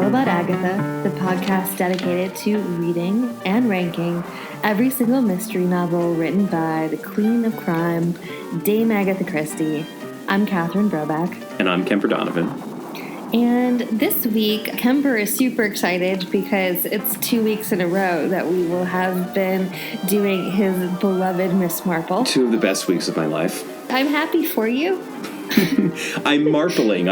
About Agatha, the podcast dedicated to reading and ranking every single mystery novel written by the Queen of Crime, Dame Agatha Christie. I'm Catherine Brobeck. And I'm Kemper Donovan. And this week, Kemper is super excited because it's 2 weeks in a row that we will have been doing his beloved Miss Marple. 2 of the best weeks of my life. I'm happy for you. I'm marpling.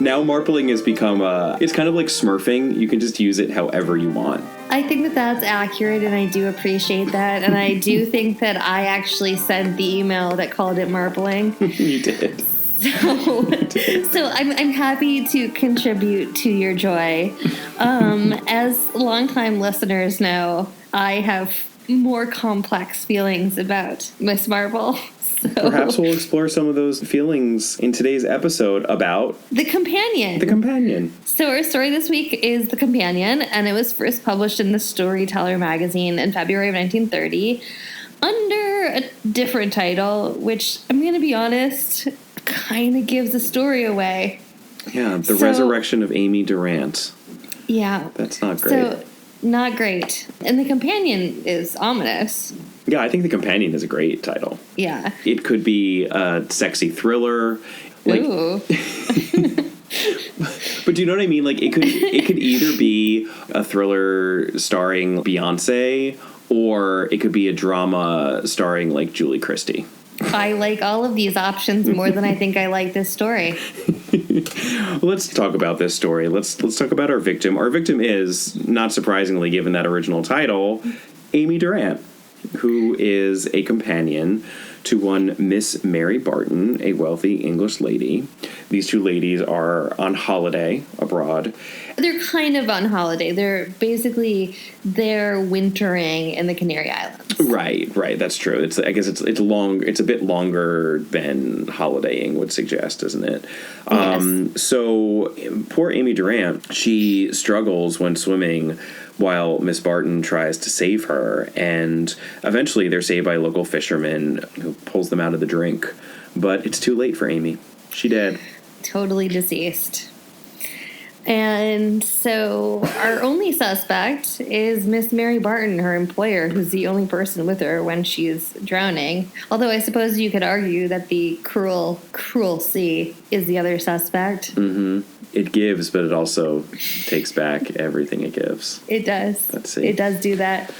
Now marpling has become it's kind of like smurfing. You can just use it however you want. I think that that's accurate, and I do appreciate that. And I do think that I actually sent the email that called it marpling. You did. So I'm happy to contribute to your joy. As longtime listeners know, I have more complex feelings about Miss Marple. So, perhaps we'll explore some of those feelings in today's episode about The Companion. The Companion. So our story this week is The Companion, and it was first published in the Storyteller magazine in February of 1930 under a different title, which, I'm going to be honest, kind of gives the story away. Yeah, The Resurrection of Amy Durant. Yeah. That's not great. So, not great. And The Companion is ominous. Yeah, I think The Companion is a great title. Yeah. It could be a sexy thriller. Ooh. But do you know what I mean? Like, it could either be a thriller starring Beyonce, or it could be a drama starring, like, Julie Christie. I like all of these options more than I think I like this story. Let's talk about this story. Let's talk about our victim. Our victim is, not surprisingly given that original title, Amy Durant, who is a companion to one Miss Mary Barton, a wealthy English lady. These two ladies are on holiday abroad. They're kind of on holiday. They're wintering in the Canary Islands. Right. That's true. I guess it's long. It's a bit longer than holidaying would suggest, isn't it? Yes. So poor Amy Durant, she struggles when swimming while Miss Barton tries to save her, and eventually they're saved by a local fisherman who pulls them out of the drink. But it's too late for Amy. She dead. Totally deceased. And so our only suspect is Miss Mary Barton, her employer, who's the only person with her when she's drowning. Although I suppose you could argue that the cruel sea is the other suspect. Mm-hmm. It gives, but it also takes back everything it gives. It does. Let's see. It does do that.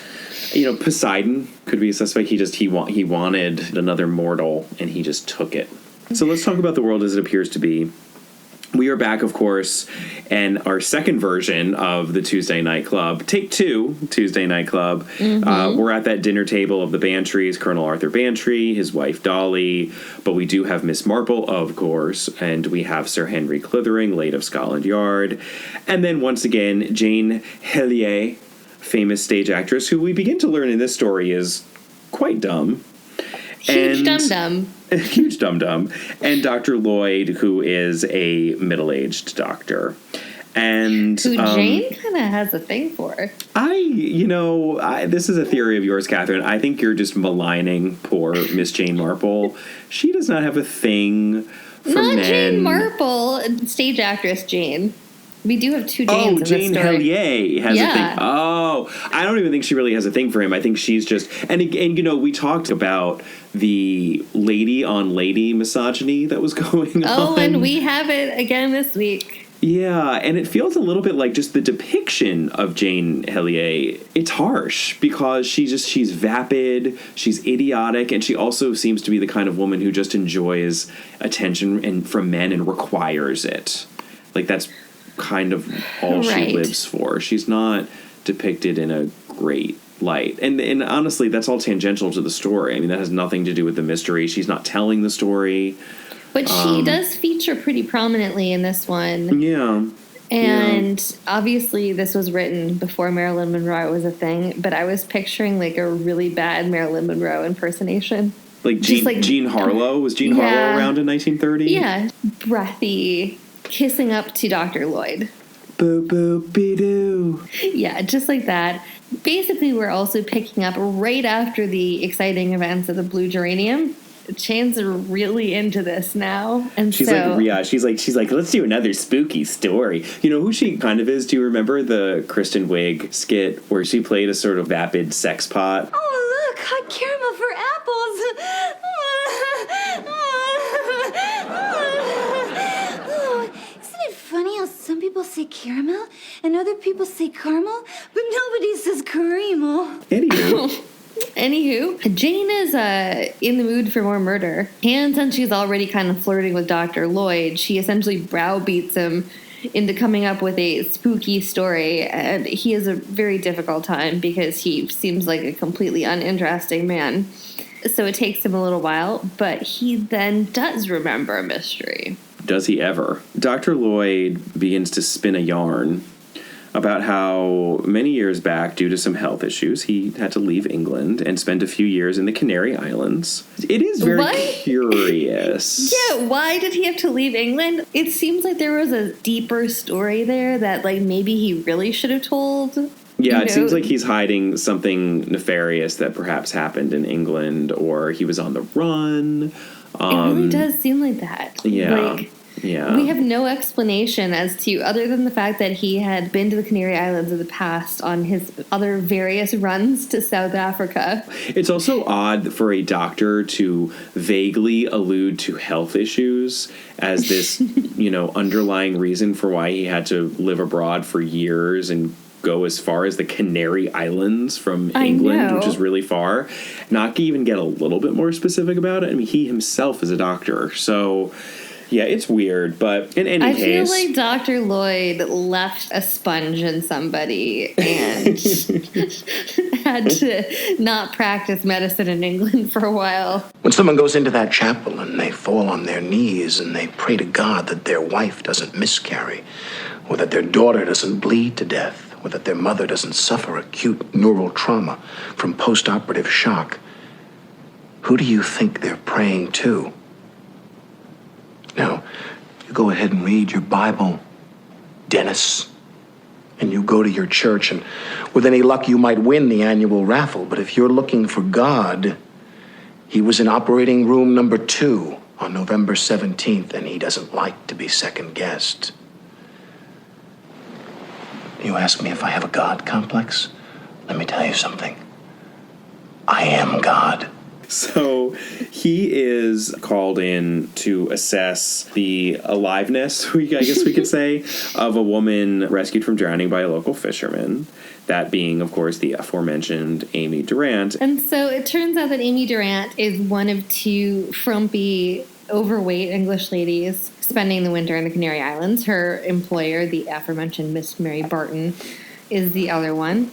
You know, Poseidon could be a suspect. He wanted another mortal, and he just took it. So let's talk about the world as it appears to be. We are back, of course, and our second version of the Tuesday Night Club, Take 2, Tuesday Night Club. Mm-hmm. We're at that dinner table of the Bantrys, Colonel Arthur Bantry, his wife Dolly, but we do have Miss Marple, of course, and we have Sir Henry Clithering, late of Scotland Yard, and then once again, Jane Hellier, famous stage actress, who we begin to learn in this story is quite dumb. Huge dum-dum. Huge dum-dum. And Dr. Lloyd, who is a middle-aged doctor. And who Jane kind of has a thing for. This is a theory of yours, Catherine. I think you're just maligning poor Miss Jane Marple. She does not have a thing for men. Not Jane Marple, stage actress Jane. We do have two Janes in this story. Jane Hellier has a thing. Oh, I don't even think she really has a thing for him. I think she's just... And we talked about the lady-on-lady misogyny that was going on. Oh, and we have it again this week. Yeah, and it feels a little bit like just the depiction of Jane Hellier. It's harsh because she's vapid, she's idiotic, and she also seems to be the kind of woman who just enjoys attention from men and requires it. Like, that's kind of all she lives for. She's not depicted in a great light. And honestly, that's all tangential to the story. I mean, that has nothing to do with the mystery. She's not telling the story. But she does feature pretty prominently in this one. Yeah. And obviously this was written before Marilyn Monroe was a thing, but I was picturing like a really bad Marilyn Monroe impersonation. Like Jean Harlow? Was Jean Harlow around in 1930? Yeah. Breathy, kissing up to Dr. Lloyd. Boop, boop, be-doo. Yeah, just like that. Basically, we're also picking up right after the exciting events of the Blue Geranium. Jane's really into this now. And she's like, let's do another spooky story. You know who she kind of is? Do you remember the Kristen Wiig skit where she played a sort of vapid sex pot? Oh, look, hot caramel for apples. Oh, isn't it funny how some people say caramel and other people say caramel, but nobody says caramel? Anywho, Jane is in the mood for more murder. And since she's already kind of flirting with Dr. Lloyd, she essentially browbeats him into coming up with a spooky story. And he has a very difficult time because he seems like a completely uninteresting man. So it takes him a little while, but he then does remember a mystery. Does he ever? Dr. Lloyd begins to spin a yarn about how many years back, due to some health issues, he had to leave England and spend a few years in the Canary Islands. It is very curious. Yeah, why did he have to leave England? It seems like there was a deeper story there that, like, maybe he really should have told. Yeah, it seems like he's hiding something nefarious that perhaps happened in England, or he was on the run. It really does seem like that. Yeah. Yeah. We have no explanation as to, other than the fact that he had been to the Canary Islands in the past on his other various runs to South Africa. It's also odd for a doctor to vaguely allude to health issues as this, underlying reason for why he had to live abroad for years and go as far as the Canary Islands from England, which is really far. Not even get a little bit more specific about it. I mean, he himself is a doctor, so... Yeah, it's weird, but in any case... I feel like Dr. Lloyd left a sponge in somebody and had to not practice medicine in England for a while. When someone goes into that chapel and they fall on their knees and they pray to God that their wife doesn't miscarry, or that their daughter doesn't bleed to death, or that their mother doesn't suffer acute neural trauma from post-operative shock, who do you think they're praying to? Now, you go ahead and read your Bible, Dennis, and you go to your church, and with any luck you might win the annual raffle. But if you're looking for God, he was in operating room number 2 on November 17th, and he doesn't like to be second-guessed. You ask me if I have a God complex? Let me tell you something. I am God. So he is called in to assess the aliveness, I guess we could say, of a woman rescued from drowning by a local fisherman. That being, of course, the aforementioned Amy Durant. And so it turns out that Amy Durant is one of 2 frumpy, overweight English ladies spending the winter in the Canary Islands. Her employer, the aforementioned Miss Mary Barton, is the other one.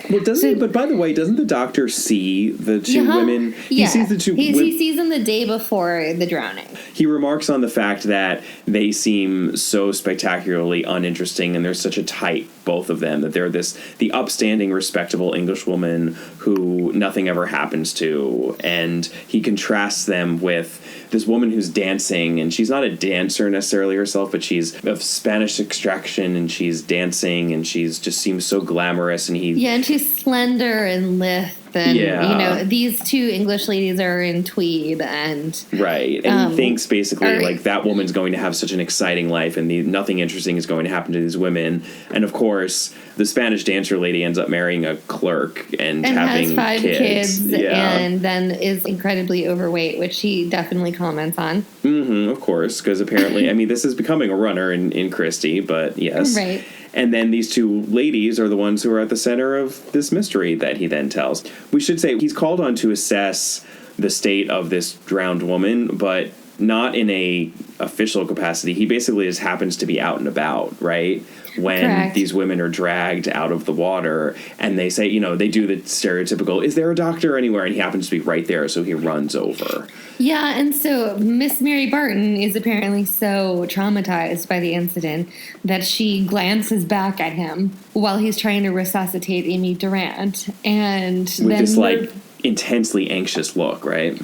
Well, but by the way, doesn't the doctor see the 2 women? He sees the 2 He sees them the day before the drowning. He remarks on the fact that they seem so spectacularly uninteresting, and they're such a type, both of them, that they're the upstanding, respectable English woman who nothing ever happens to. And he contrasts them with this woman who's dancing, and she's not a dancer necessarily herself, but she's of Spanish extraction, and she's dancing, and she's just seems so glamorous. And and she's slender and lithe, and these 2 English ladies are in tweed, and right, and he thinks basically like that woman's going to have such an exciting life, and nothing interesting is going to happen to these women. And of course, the Spanish dancer lady ends up marrying a clerk and having has 5 kids yeah. And then is incredibly overweight, which he definitely comments on. Mm-hmm, of course, because apparently, I mean, this is becoming a runner in Christie, but yes. Right. And then these 2 ladies are the ones who are at the center of this mystery that he then tells. We should say he's called on to assess the state of this drowned woman, but not in a official capacity. He basically just happens to be out and about, right? When Correct. These women are dragged out of the water, and they say, they do the stereotypical, is there a doctor anywhere? And he happens to be right there, so he runs over. Yeah, and so Miss Mary Barton is apparently so traumatized by the incident that she glances back at him while he's trying to resuscitate Amy Durant. And with this, intensely anxious look, right?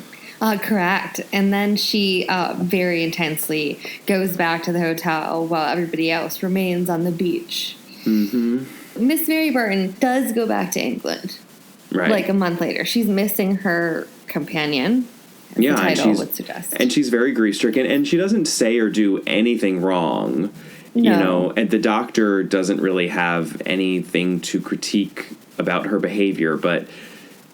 Correct. And then she very intensely goes back to the hotel while everybody else remains on the beach. Mm-hmm. Miss Mary Barton does go back to England. Right. Like a month later. She's missing her companion. as Yeah, the and title would suggest. And she's very grief-stricken, and she doesn't say or do anything wrong. No. You know, and the doctor doesn't really have anything to critique about her behavior, but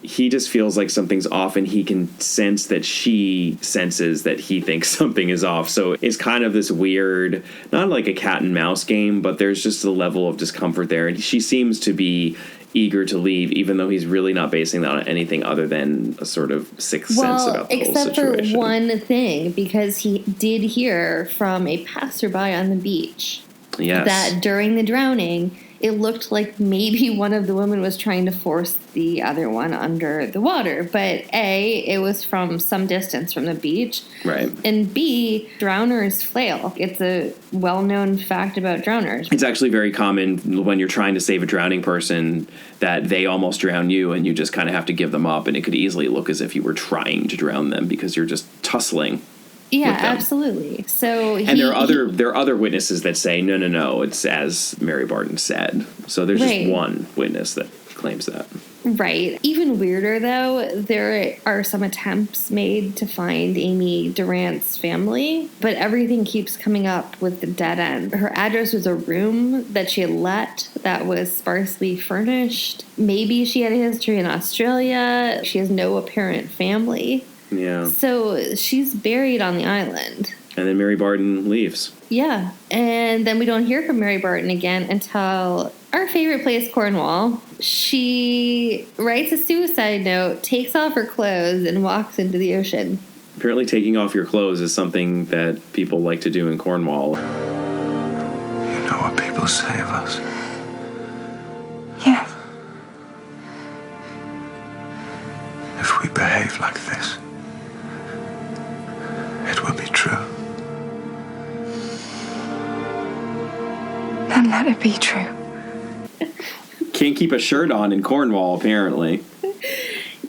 he just feels like something's off, and he can sense that she senses that he thinks something is off. So it's kind of this weird, not like a cat and mouse game, but there's just a level of discomfort there. And she seems to be eager to leave, even though he's really not basing that on anything other than a sort of sixth sense about the whole situation. Except for one thing, because he did hear from a passerby on the beach that during the drowning, it looked like maybe one of the women was trying to force the other one under the water. But A, it was from some distance from the beach. Right. And B, drowners flail. It's a well-known fact about drowners. It's actually very common when you're trying to save a drowning person that they almost drown you, and you just kind of have to give them up. And it could easily look as if you were trying to drown them because you're just tussling. Yeah, absolutely. So there are other witnesses that say no, it's as Mary Barton said. So there's just one witness that claims that. Right. Even weirder though, there are some attempts made to find Amy Durant's family, but everything keeps coming up with the dead end. Her address was a room that she had let that was sparsely furnished. Maybe she had a history in Australia. She has no apparent family. Yeah. So she's buried on the island. And then Mary Barton leaves. Yeah. And then we don't hear from Mary Barton again until our favorite place, Cornwall. She writes a suicide note, takes off her clothes, and walks into the ocean. Apparently taking off your clothes is something that people like to do in Cornwall. You know what people say of us? Yes. If we behave like this, it will be true. Then let it be true. Can't keep a shirt on in Cornwall, apparently.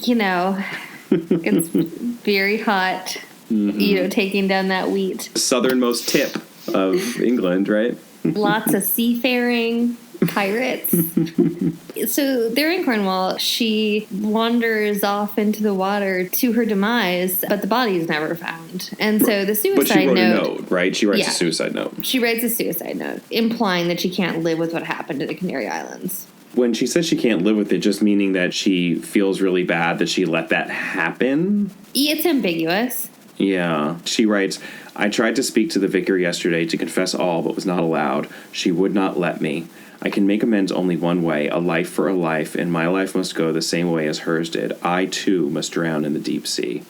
You know, it's very hot, taking down that wheat. Southernmost tip of England, right? Lots of seafaring, pirates. So they're in Cornwall. She wanders off into the water to her demise, but the body is never found. And so the suicide note... But she wrote a note, right? She writes a suicide note. She writes a suicide note, implying that she can't live with what happened to the Canary Islands. When she says she can't live with it, just meaning that she feels really bad that she let that happen? It's ambiguous. Yeah. She writes, I tried to speak to the vicar yesterday to confess all, but was not allowed. She would not let me. I can make amends only one way, a life for a life, and my life must go the same way as hers did. I, too, must drown in the deep sea.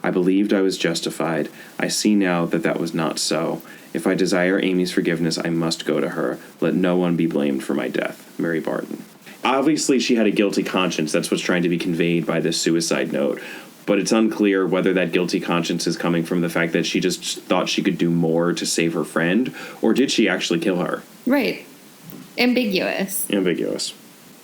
I believed I was justified. I see now that that was not so. If I desire Amy's forgiveness, I must go to her. Let no one be blamed for my death. Mary Barton. Obviously, she had a guilty conscience. That's what's trying to be conveyed by this suicide note. But it's unclear whether that guilty conscience is coming from the fact that she just thought she could do more to save her friend, or did she actually kill her? Right. Ambiguous.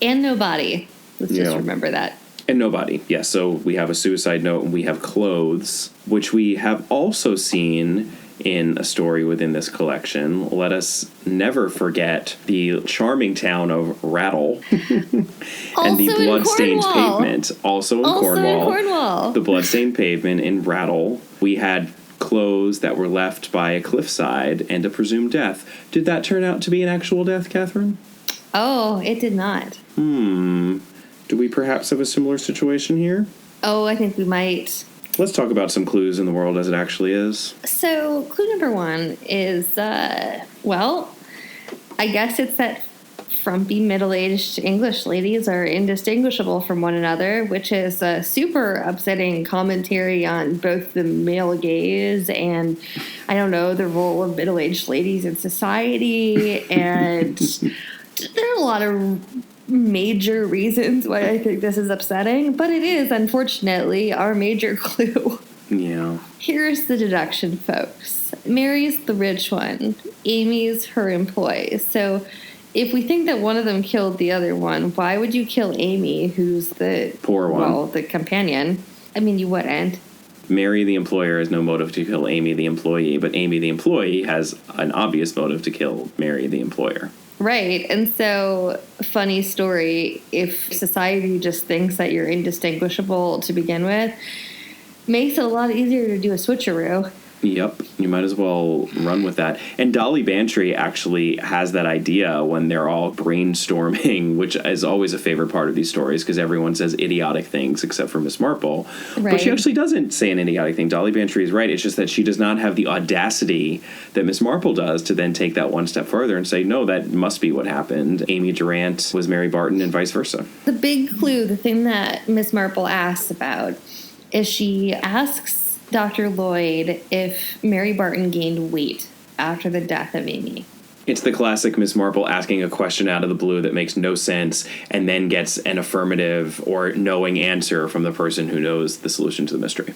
And no body. Let's just remember that. And no body. Yeah, so we have a suicide note and we have clothes, which we have also seen in a story within this collection. Let us never forget the charming town of Rattle and the bloodstained pavement. Also in Cornwall. The bloodstained pavement in Rattle. We had clothes that were left by a cliffside and a presumed death. Did that turn out to be an actual death, Catherine? Oh, it did not. Do we perhaps have a similar situation here? Oh, I think we might. Let's talk about some clues in the world as it actually is. So, clue number one is, I guess it's that frumpy middle-aged English ladies are indistinguishable from one another, which is a super upsetting commentary on both the male gaze and, I don't know, the role of middle-aged ladies in society. And there are a lot of major reasons why I think this is upsetting, but it is, unfortunately, our major clue. Yeah. Here's the deduction, folks. Mary's the rich one. Amy's her employee. So if we think that one of them killed the other one, why would you kill Amy, who's the poor one? Well, the companion. I mean, you wouldn't. Mary, the employer, has no motive to kill Amy, the employee, but Amy, the employee, has an obvious motive to kill Mary, the employer. Right. And so, funny story, if society just thinks that you're indistinguishable to begin with, makes it a lot easier to do a switcheroo. Yep, you might as well run with that. And Dolly Bantry actually has that idea when they're all brainstorming, which is always a favorite part of these stories because everyone says idiotic things except for Miss Marple. Right. But she actually doesn't say an idiotic thing. Dolly Bantry is right. It's just that she does not have the audacity that Miss Marple does to then take that one step further and say, no, that must be what happened. Amy Durant was Mary Barton and vice versa. The big clue, the thing that Miss Marple asks about, is she asks Dr. Lloyd if Mary Barton gained weight after the death of Amy. It's the classic Miss Marple asking a question out of the blue that makes no sense and then gets an affirmative or knowing answer from the person who knows the solution to the mystery.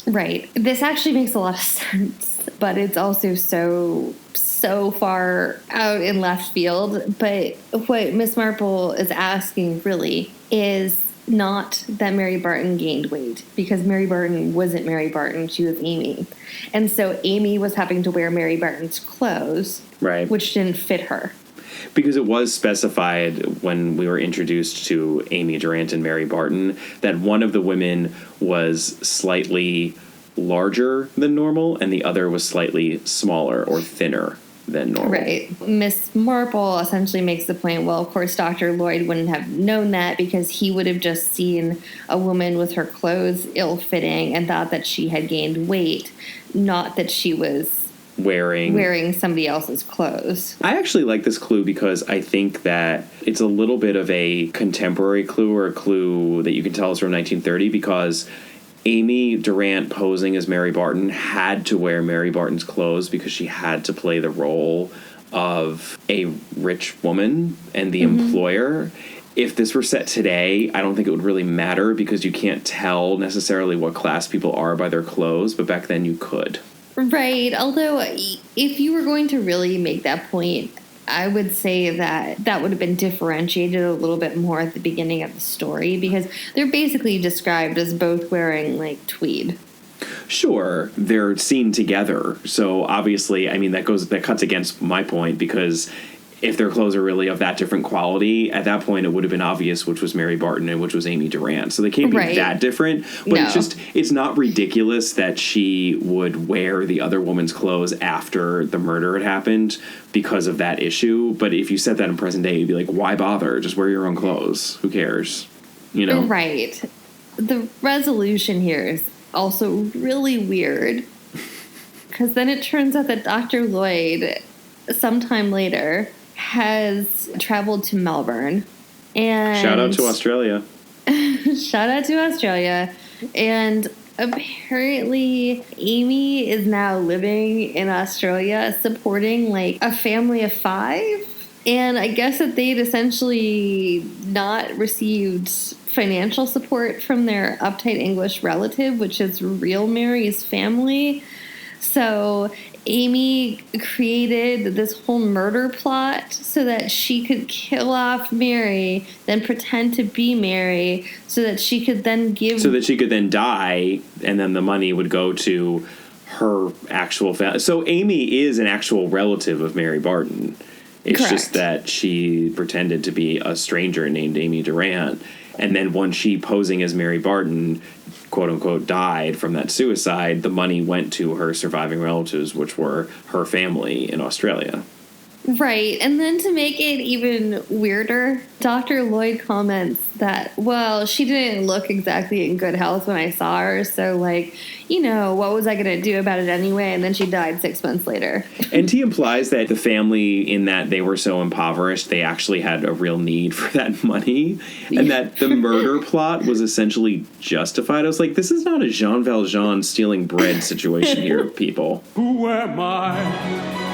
Right. This actually makes a lot of sense, but it's also so far out in left field. But what Miss Marple is asking really is not that Mary Barton gained weight, because Mary Barton wasn't Mary Barton, she was Amy. And so Amy was having to wear Mary Barton's clothes, right, which didn't fit her. Because it was specified when we were introduced to Amy Durant and Mary Barton that one of the women was slightly larger than normal and the other was slightly smaller or thinner than normal. Right. Miss Marple essentially makes the point, well, of course, Dr. Lloyd wouldn't have known that because he would have just seen a woman with her clothes ill-fitting and thought that she had gained weight, not that she was wearing somebody else's clothes. I actually like this clue because I think that it's a little bit of a contemporary clue, or a clue that you can tell is from 1930, because Amy Durant posing as Mary Barton had to wear Mary Barton's clothes because she had to play the role of a rich woman and the employer. If this were set today, I don't think it would really matter because you can't tell necessarily what class people are by their clothes, but back then you could. Right. Although if you were going to really make that point, I would say that would have been differentiated a little bit more at the beginning of the story, because they're basically described as both wearing like tweed. Sure, they're seen together. So obviously, I mean, that cuts against my point, because if their clothes are really of that different quality, at that point it would have been obvious which was Mary Barton and which was Amy Durant. So they can't be that different. But No. it's not ridiculous that she would wear the other woman's clothes after the murder had happened because of that issue. But if you said that in present day, you'd be like, why bother? Just wear your own clothes. Who cares? You know? Right. The resolution here is also really weird, because then it turns out that Dr. Lloyd, sometime later, has traveled to Melbourne. And Shout out to Australia. Shout out to Australia. And apparently Amy is now living in Australia supporting like a family of 5. And I guess that they'd essentially not received financial support from their uptight English relative, which is real Mary's family. So Amy created this whole murder plot so that she could kill off Mary, then pretend to be Mary, so that she could then die, and then the money would go to her actual family. So Amy is an actual relative of Mary Barton. It's Correct. Just that she pretended to be a stranger named Amy Durant. And then once she, posing as Mary Barton, quote unquote, died from that suicide, the money went to her surviving relatives, which were her family in Australia. Right. And then to make it even weirder, Dr. Lloyd comments that, well, she didn't look exactly in good health when I saw her. So, like, you know, what was I going to do about it anyway? And then she died 6 months later. And he implies that the family, in that they were so impoverished, they actually had a real need for that money. And that the murder plot was essentially justified. I was like, this is not a Jean Valjean stealing bread situation here, people. Who am I?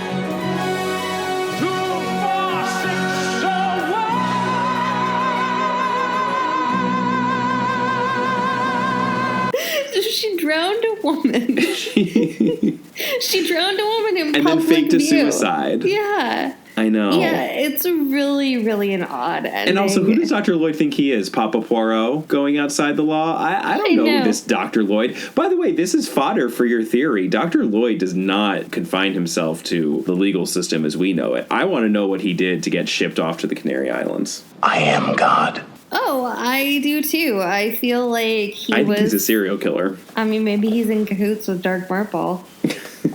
She drowned a woman. She drowned a woman in and public then faked a view. suicide. Yeah. I know. Yeah, it's really, really an odd ending. And also, who does Dr. Lloyd think he is? Papa Poirot going outside the law? I don't know this Dr. Lloyd. By the way, this is fodder for your theory. Dr. Lloyd does not confine himself to the legal system as we know it. I want to know what he did to get shipped off to the Canary Islands. I am God. Oh, I do too. I feel like I think he's a serial killer. I mean, maybe he's in cahoots with Dark Marple.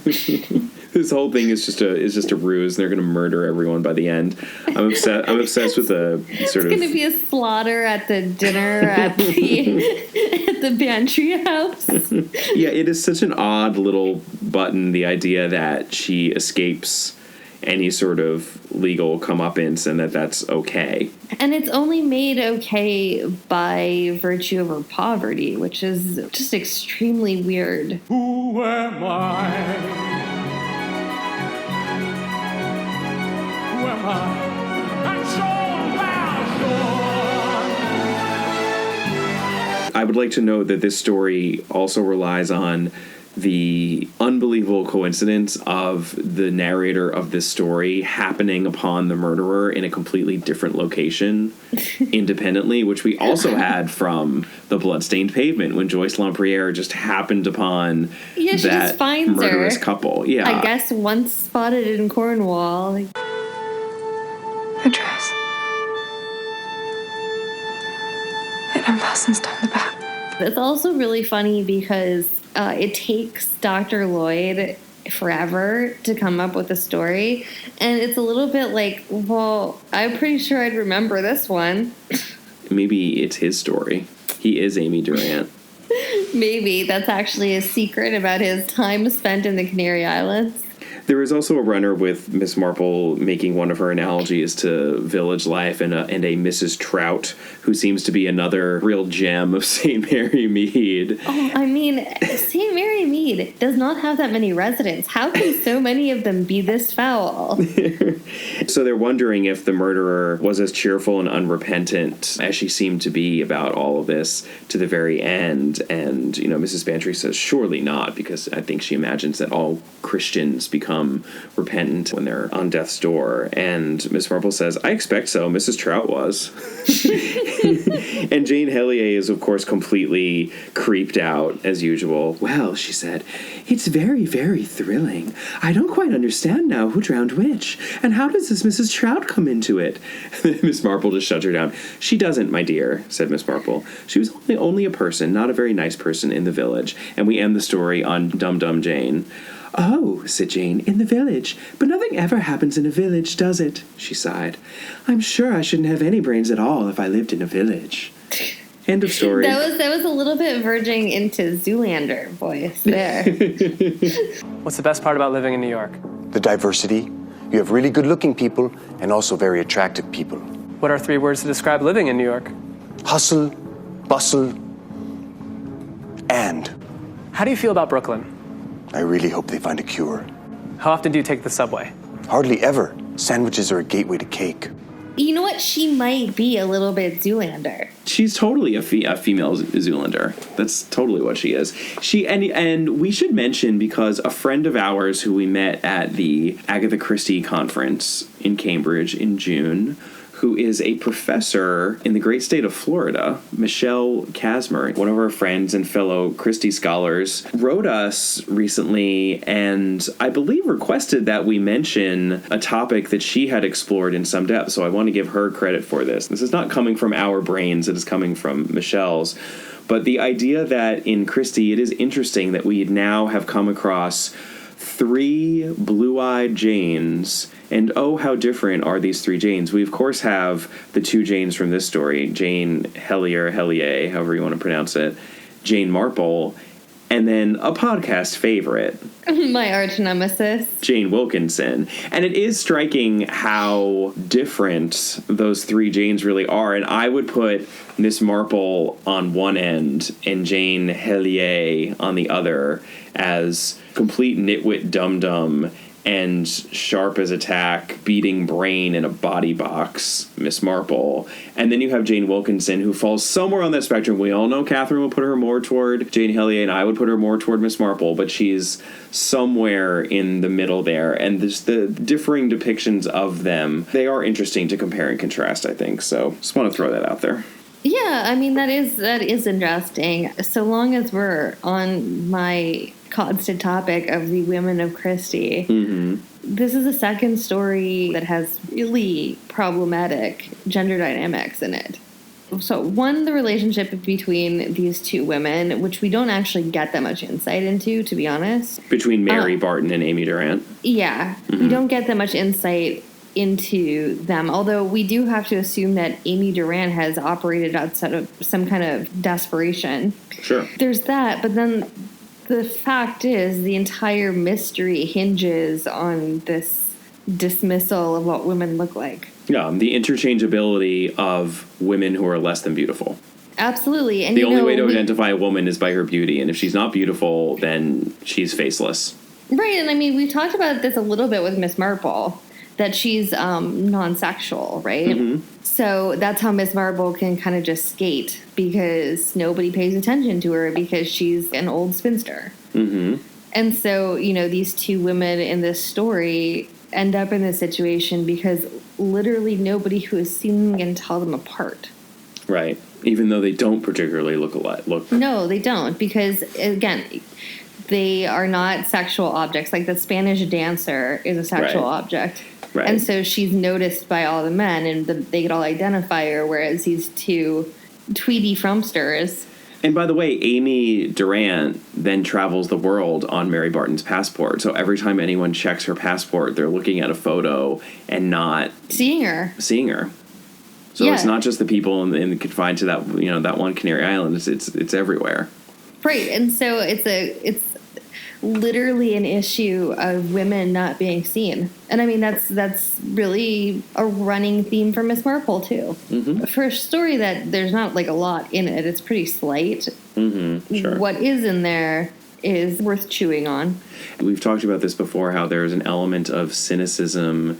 This whole thing is just a ruse. They're going to murder everyone by the end. I'm obsessed with the sort of. It's going to be a slaughter at the dinner at the pantry house. Yeah, it is such an odd little button. The idea that she escapes any sort of legal comeuppance and that's okay. And it's only made okay by virtue of her poverty, which is just extremely weird. Who am I? Who am I? And so I would like to note that this story also relies on the unbelievable coincidence of the narrator of this story happening upon the murderer in a completely different location independently, which we also had from The Bloodstained Pavement when Joyce Lampriere just happened upon she that just finds murderous her. couple. Yeah, I guess once spotted in Cornwall. The dress. It unfastens down the back. It's also really funny because it takes Dr. Lloyd forever to come up with a story. And it's a little bit like, well, I'm pretty sure I'd remember this one. Maybe it's his story. He is Amy Durant. Maybe that's actually a secret about his time spent in the Canary Islands. There is also a runner with Miss Marple making one of her analogies to village life and a Mrs. Trout, who seems to be another real gem of St. Mary Mead. Oh, I mean, St. Mary Mead does not have that many residents. How can so many of them be this foul? So they're wondering if the murderer was as cheerful and unrepentant as she seemed to be about all of this to the very end. And, Mrs. Bantry says, surely not, because I think she imagines that all Christians become repentant when they're on death's door. And Miss Marple says, I expect so. Mrs. Trout was. And Jane Hellier is, of course, completely creeped out, as usual. Well, she said, it's very, very thrilling. I don't quite understand now who drowned which. And how does this Mrs. Trout come into it? Miss Marple just shut her down. She doesn't, my dear, said Miss Marple. She was only a person, not a very nice person in the village. And we end the story on Dum Dum Jane. Oh, said Jane, in the village. But nothing ever happens in a village, does it? She sighed. I'm sure I shouldn't have any brains at all if I lived in a village. End of story. That was a little bit verging into Zoolander voice there. What's the best part about living in New York? The diversity. You have really good-looking people and also very attractive people. What are 3 words to describe living in New York? Hustle, bustle, and. How do you feel about Brooklyn? I really hope they find a cure. How often do you take the subway? Hardly ever. Sandwiches are a gateway to cake. You know what? She might be a little bit Zoolander. She's totally a female Zoolander. That's totally what she is. And we should mention, because a friend of ours who we met at the Agatha Christie conference in Cambridge in June, who is a professor in the great state of Florida, Michelle Casmer, one of our friends and fellow Christie scholars, wrote us recently and I believe requested that we mention a topic that she had explored in some depth. So I want to give her credit for this. This is not coming from our brains. It is coming from Michelle's. But the idea that in Christie, it is interesting that we now have come across 3 blue-eyed Janes. And oh, how different are these 3 Janes? We, of course, have the 2 Janes from this story, Jane Hellier, however you want to pronounce it, Jane Marple, and then a podcast favorite. My arch nemesis. Jane Wilkinson. And it is striking how different those 3 Janes really are. And I would put Miss Marple on one end and Jane Hellier on the other as complete nitwit dum-dum and sharp as a tack, beating brain in a body box, Miss Marple. And then you have Jane Wilkinson, who falls somewhere on that spectrum. We all know Catherine would put her more toward Jane Hellier, and I would put her more toward Miss Marple, but she's somewhere in the middle there. And the differing depictions of them, they are interesting to compare and contrast, I think. So just want to throw that out there. Yeah, I mean, that is interesting. So long as we're on my constant topic of the women of Christie, this is the second story that has really problematic gender dynamics in it. So, one, the relationship between these two women, which we don't actually get that much insight into, to be honest. Between Mary Barton and Amy Durant. Yeah. We don't get that much insight into them, although we do have to assume that Amy Durant has operated outside of some kind of desperation. Sure. There's that, but then the fact is the entire mystery hinges on this dismissal of what women look like. Yeah, the interchangeability of women who are less than beautiful. Absolutely. And the only way to identify a woman is by her beauty, and if she's not beautiful, then she's faceless. Right, and I mean, we've talked about this a little bit with Miss Marple, that she's non-sexual, right? Mm-hmm. So that's how Miss Marple can kind of just skate, because nobody pays attention to her because she's an old spinster. Mm-hmm. And so, you know, these two women in this story end up in this situation because literally nobody who has seen them can tell them apart. Right. Even though they don't particularly look alike. No, they don't, because, again, they are not sexual objects. Like the Spanish dancer is a sexual object. Right. And so she's noticed by all the men, and they could all identify her, whereas these two Tweety Frumsters. And by the way, Amy Durant then travels the world on Mary Barton's passport. So every time anyone checks her passport, they're looking at a photo and not seeing her. So it's not just the people in confined to that, you know, that one Canary Island. It's everywhere. Right. And so it's literally an issue of women not being seen. And I mean, that's really a running theme for Miss Marple too. Mm-hmm. For a story that there's not like a lot in it, it's pretty slight. Mm-hmm. Sure. What is in there is worth chewing on. We've talked about this before, how there's an element of cynicism,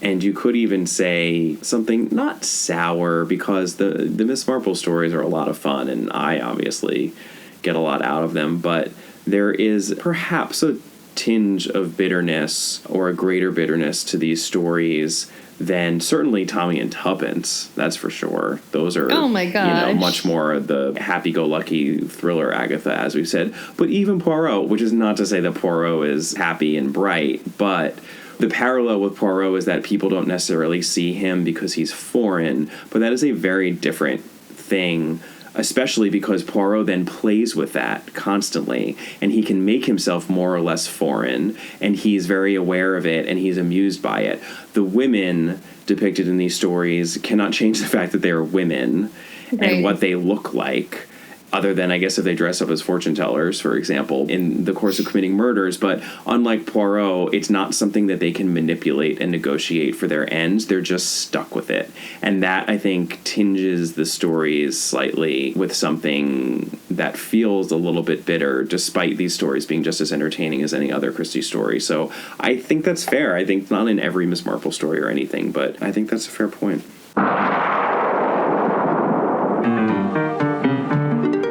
and you could even say something not sour, because the Miss Marple stories are a lot of fun, and I obviously get a lot out of them, but there is perhaps a tinge of bitterness, or a greater bitterness, to these stories than certainly Tommy and Tuppence. That's for sure. Those are, oh my gosh, much more the happy-go-lucky thriller Agatha, as we've said. But even Poirot, which is not to say that Poirot is happy and bright, but the parallel with Poirot is that people don't necessarily see him because he's foreign, but that is a very different thing, especially because Poirot then plays with that constantly, and he can make himself more or less foreign, and he's very aware of it, and he's amused by it. The women depicted in these stories cannot change the fact that they are women, and what they look like, other than, I guess, if they dress up as fortune tellers, for example, in the course of committing murders. But unlike Poirot, it's not something that they can manipulate and negotiate for their ends. They're just stuck with it. And that, I think, tinges the stories slightly with something that feels a little bit bitter, despite these stories being just as entertaining as any other Christie story. So I think that's fair. I think not in every Miss Marple story or anything, but I think that's a fair point.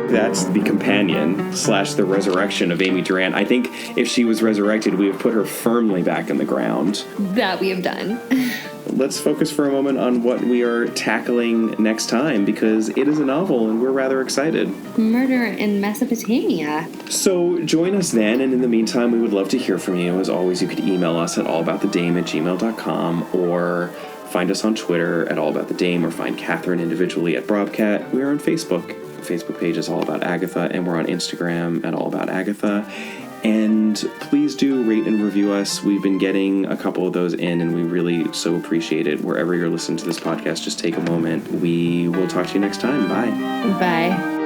That's the companion / the resurrection of Amy Durant. I think if she was resurrected, we would put her firmly back in the ground. That we have done. Let's focus for a moment on what we are tackling next time, because it is a novel and we're rather excited. Murder in Mesopotamia. So join us then, and in the meantime, we would love to hear from you. As always, you could email us at allaboutthedame@gmail.com, or find us on Twitter at allaboutthedame, or find Catherine individually at Brobcat. We are on Facebook. Facebook page is All About Agatha, and we're on Instagram at All About Agatha. And please do rate and review us. We've been getting a couple of those in, and we really so appreciate it. Wherever you're listening to this podcast, just take a moment. We will talk to you next time. Bye. Bye.